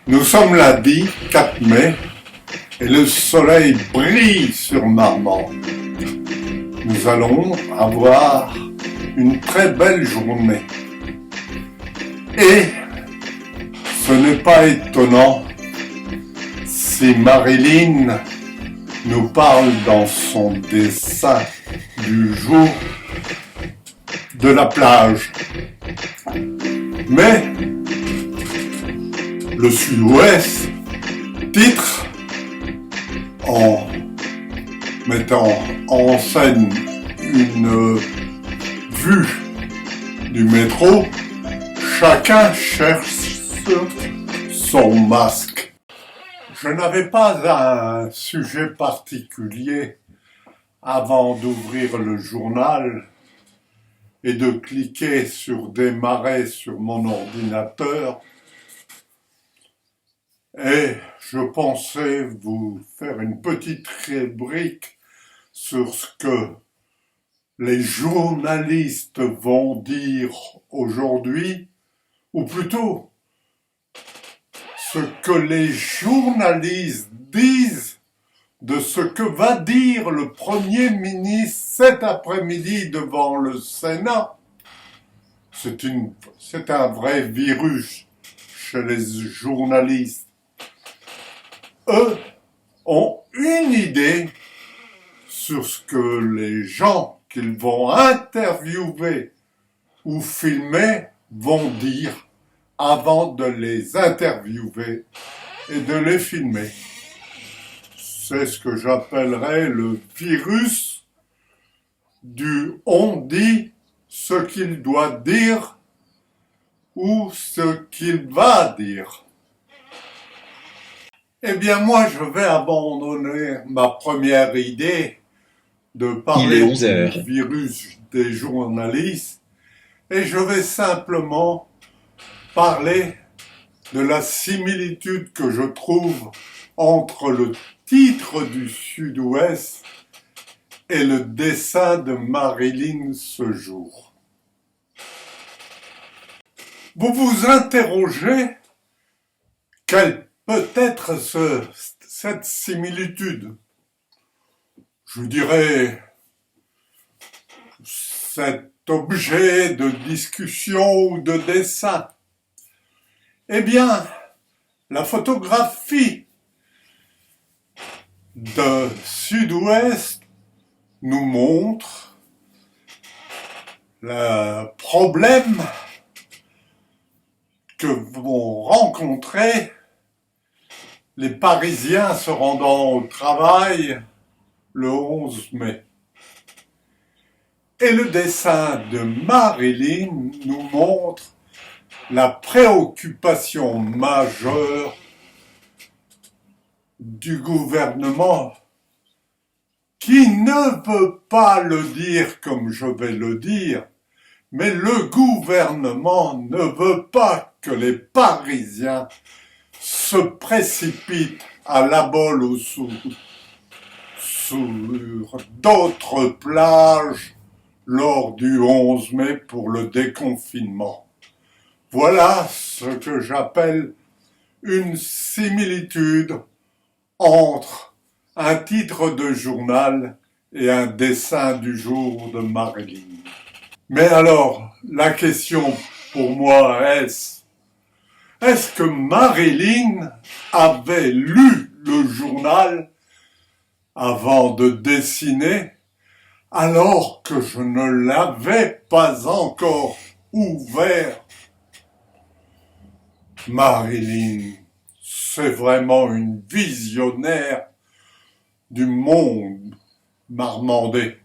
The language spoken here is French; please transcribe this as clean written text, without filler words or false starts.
Nous sommes lundi 4 mai et le soleil brille sur Marmande. Nous allons avoir une très belle journée. Et ce n'est pas étonnant si Marilyn nous parle dans son dessin du jour de la plage. Mais le Sud-Ouest titre en mettant en scène une vue du métro, chacun cherche son masque. Je n'avais pas un sujet particulier avant d'ouvrir le journal et de cliquer sur démarrer sur mon ordinateur. Et je pensais vous faire une petite rubrique sur ce que les journalistes vont dire aujourd'hui, ou plutôt ce que les journalistes disent de ce que va dire le Premier ministre cet après-midi devant le Sénat. C'est un vrai virus chez les journalistes. Eux ont une idée sur ce que les gens qu'ils vont interviewer ou filmer vont dire avant de les interviewer et de les filmer. C'est ce que j'appellerais le virus du on dit ce qu'il doit dire ou ce qu'il va dire. Eh bien, moi, je vais abandonner ma première idée de parler du virus des journalistes et je vais simplement parler de la similitude que je trouve entre le titre du Sud-Ouest et le dessin de Marilyn ce jour. Vous vous interrogez quelle peut être cette similitude? Je dirais cet objet de discussion ou de dessin. Eh bien, la photographie de Sud-Ouest nous montre le problème que vont rencontrer les Parisiens se rendant au travail le 11 mai. Et le dessin de Marilyn nous montre la préoccupation majeure du gouvernement qui ne veut pas le dire comme je vais le dire, mais le gouvernement ne veut pas que les Parisiens se précipitent à la bolle ou sur d'autres plages lors du 11 mai pour le déconfinement. Voilà ce que j'appelle une similitude entre un titre de journal et un dessin du jour de Marilyn. Mais alors, la question pour moi est-ce que Marilyn avait lu le journal avant de dessiner, alors que je ne l'avais pas encore ouvert? Marilyn, c'est vraiment une visionnaire du monde marmandais.